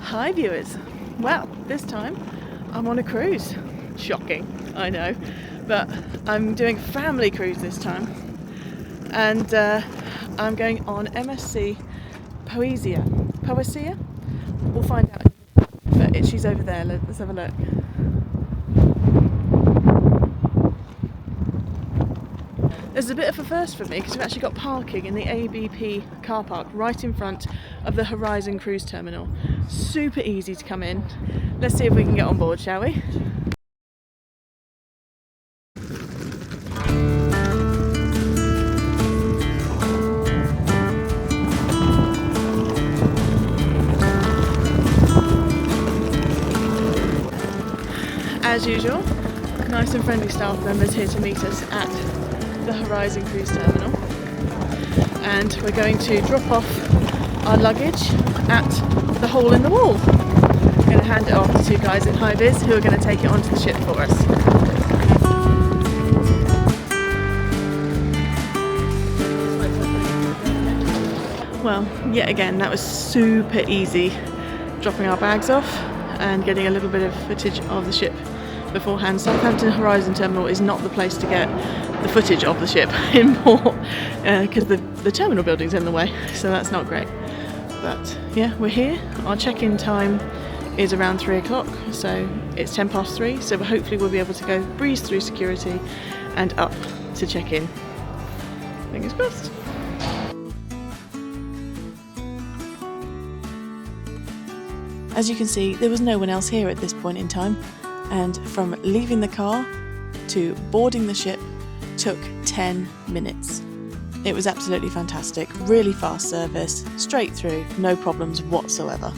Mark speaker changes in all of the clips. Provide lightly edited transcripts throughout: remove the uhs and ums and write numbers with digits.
Speaker 1: Hi viewers. Well, this time I'm on a cruise. Shocking, I know, but I'm doing a family cruise this time, and I'm going on MSC Poesia. Poesia? We'll find out. But she's over there. Let's have a look. This is a bit of a first for me because we've actually got parking in the ABP car park right in front of the Horizon Cruise Terminal. Super easy to come in. Let's see if we can get on board, shall we? As usual, nice and friendly staff members here to meet us at the Horizon Cruise Terminal, and we're going to drop off our luggage at the hole in the wall. I'm going to hand it off to two guys in high vis who are going to take it onto the ship for us. Well, yet again, that was super easy, dropping our bags off and getting a little bit of footage of the ship beforehand. Southampton Horizon Terminal is not the place to get the footage of the ship in port because the terminal building's in the way, so that's not great. But yeah, we're here. Our check-in time is around 3 o'clock, so it's 10 past 3, so hopefully we'll be able to go breeze through security and up to check in. Fingers crossed. As you can see, there was no one else here at this point in time, and from leaving the car to boarding the ship took 10 minutes. It was absolutely fantastic, really fast service, straight through, no problems whatsoever.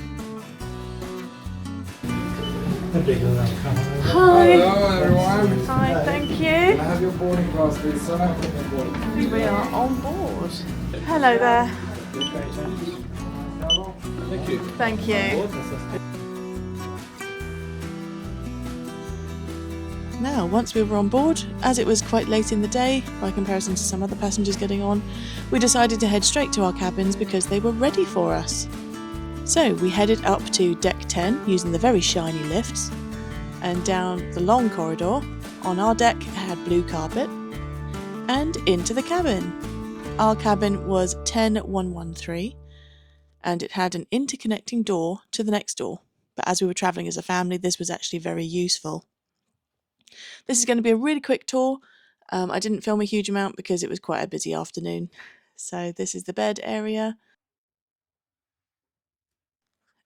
Speaker 1: Hi.
Speaker 2: Hello everyone.
Speaker 1: Hi, thank you.
Speaker 2: Can I have your boarding pass, please, sir?
Speaker 1: We are on board. Hello there.
Speaker 2: Thank you.
Speaker 1: Thank you. Now, once we were on board, as it was quite late in the day, by comparison to some other passengers getting on, we decided to head straight to our cabins because they were ready for us. So we headed up to deck 10 using the very shiny lifts, and down the long corridor. On our deck had blue carpet, and into the cabin. Our cabin was 10113, and it had an interconnecting door to the next door. But as we were travelling as a family, this was actually very useful. This is going to be a really quick tour. I didn't film a huge amount because it was quite a busy afternoon. So this is the bed area.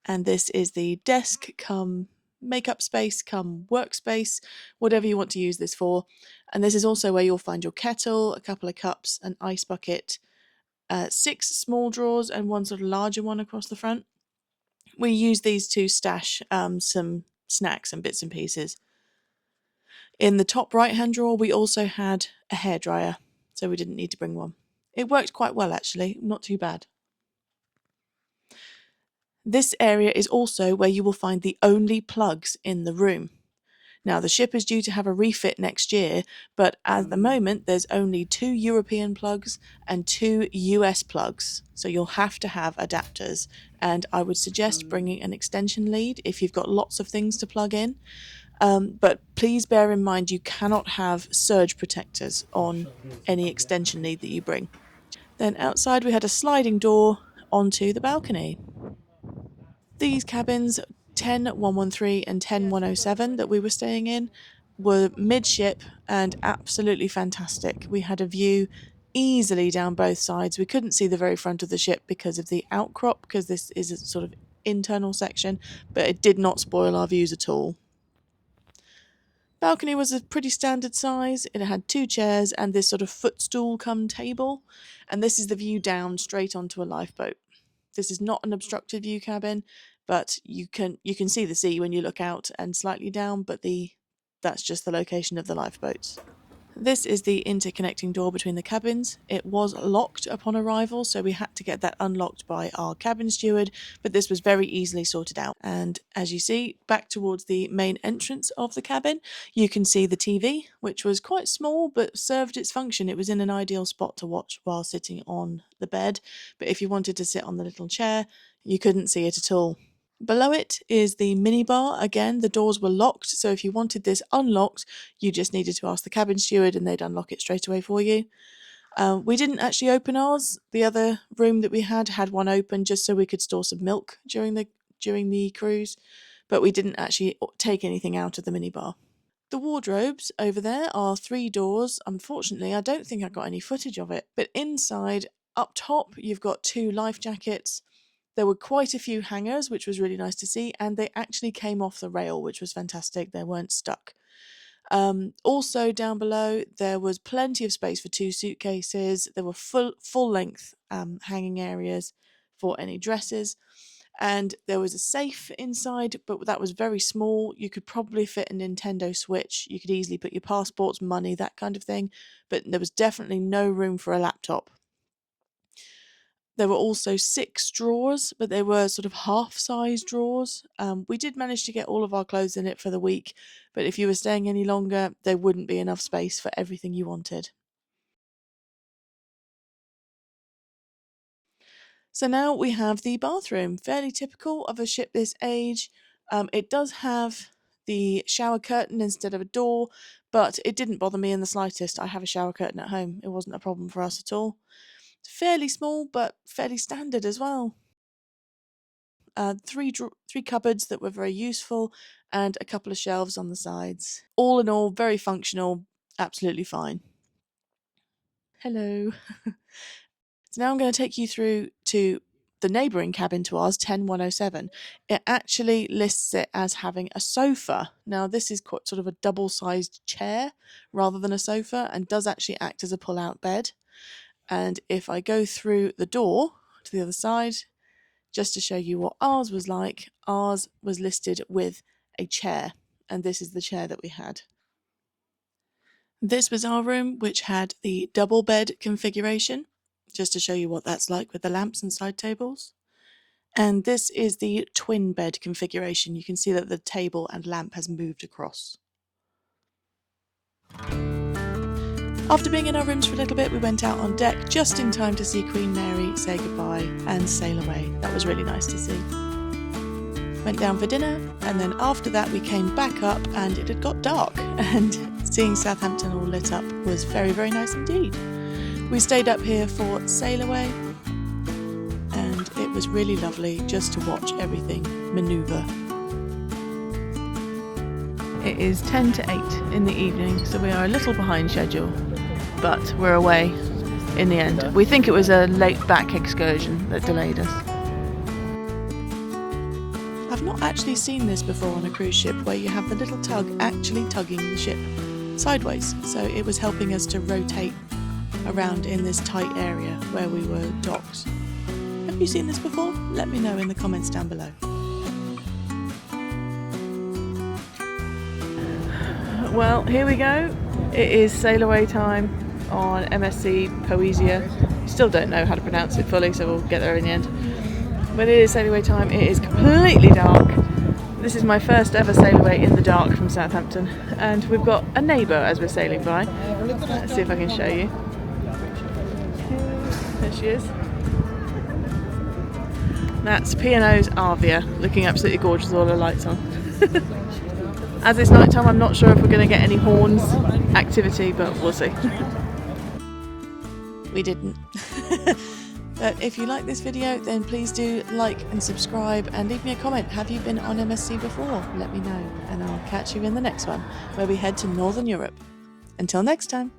Speaker 1: And this is the desk come makeup space come workspace, whatever you want to use this for. And this is also where you'll find your kettle, a couple of cups, an ice bucket, 6 small drawers and one sort of larger one across the front. We use these to stash some snacks and bits and pieces. In the top right hand drawer we also had a hairdryer, so we didn't need to bring one. It worked quite well actually, not too bad. This area is also where you will find the only plugs in the room. Now the ship is due to have a refit next year, but at the moment there's only 2 European plugs and 2 US plugs, so you'll have to have adapters, and I would suggest bringing an extension lead if you've got lots of things to plug in. But please bear in mind you cannot have surge protectors on any extension lead that you bring. Then outside we had a sliding door onto the balcony. These cabins, 10113 and 10107 that we were staying in, were midship and absolutely fantastic. We had a view easily down both sides. We couldn't see the very front of the ship because of the outcrop, because this is a sort of internal section, but it did not spoil our views at all. Balcony was a pretty standard size. It had 2 chairs and this sort of footstool come table, and this is the view down straight onto a lifeboat. This is not an obstructed view cabin, but you can see the sea when you look out and slightly down, but that's just the location of the lifeboats. This is the interconnecting door between the cabins. It was locked upon arrival, so we had to get that unlocked by our cabin steward, but this was very easily sorted out. And as you see, back towards the main entrance of the cabin, you can see the TV, which was quite small but served its function. It was in an ideal spot to watch while sitting on the bed, but if you wanted to sit on the little chair, you couldn't see it at all. Below it is the minibar. Again, the doors were locked, so if you wanted this unlocked, you just needed to ask the cabin steward and they'd unlock it straight away for you. We didn't actually open ours. The other room that we had one open just so we could store some milk during the cruise, but we didn't actually take anything out of the minibar. The wardrobes over there are 3 doors. Unfortunately, I don't think I got any footage of it, but inside, up top, you've got 2 life jackets. There were quite a few hangers, which was really nice to see, and they actually came off the rail, which was fantastic. They weren't stuck. Also down below, there was plenty of space for 2 suitcases. There were full length hanging areas for any dresses, and there was a safe inside, but that was very small. You could probably fit a Nintendo Switch. You could easily put your passports, money, that kind of thing, but there was definitely no room for a laptop. There were also 6 drawers, but they were sort of half-size drawers. We did manage to get all of our clothes in it for the week, but if you were staying any longer, there wouldn't be enough space for everything you wanted. So now we have the bathroom, fairly typical of a ship this age. It does have the shower curtain instead of a door, but it didn't bother me in the slightest. I have a shower curtain at home. It wasn't a problem for us at all. Fairly small, but fairly standard as well. 3 cupboards that were very useful, and a couple of shelves on the sides. All in all, very functional, absolutely fine. Hello. So now I'm going to take you through to the neighbouring cabin to ours, 10107. It actually lists it as having a sofa. Now this is quite sort of a double-sized chair rather than a sofa, and does actually act as a pull-out bed. And if I go through the door to the other side, just to show you what ours was like, ours was listed with a chair, and this is the chair that we had. This was our room, which had the double bed configuration, just to show you what that's like with the lamps and side tables. And this is the twin bed configuration. You can see that the table and lamp has moved across. After being in our rooms for a little bit, we went out on deck just in time to see Queen Mary say goodbye and sail away. That was really nice to see. Went down for dinner, and then after that we came back up and it had got dark, and seeing Southampton all lit up was very, very nice indeed. We stayed up here for sail away, and it was really lovely just to watch everything manoeuvre. It is 10 to 8 in the evening, so we are a little behind schedule, but we're away in the end. We think it was a late back excursion that delayed us. I've not actually seen this before on a cruise ship, where you have the little tug actually tugging the ship sideways, so it was helping us to rotate around in this tight area where we were docked. Have you seen this before? Let me know in the comments down below. Well, here we go. It is sail away time on MSC Poesia. Still don't know how to pronounce it fully, so we'll get there in the end. But it is sail away time. It is completely dark. This is my first ever sail away in the dark from Southampton, and we've got a neighbour as we're sailing by. Let's see if I can show you. There she is. That's P&O's Avia, looking absolutely gorgeous with all her lights on. As it's night time, I'm not sure if we're going to get any horns activity, but we'll see. We didn't. But if you like this video, then please do like and subscribe and leave me a comment. Have you been on MSC before? Let me know, and I'll catch you in the next one, where we head to Northern Europe. Until next time.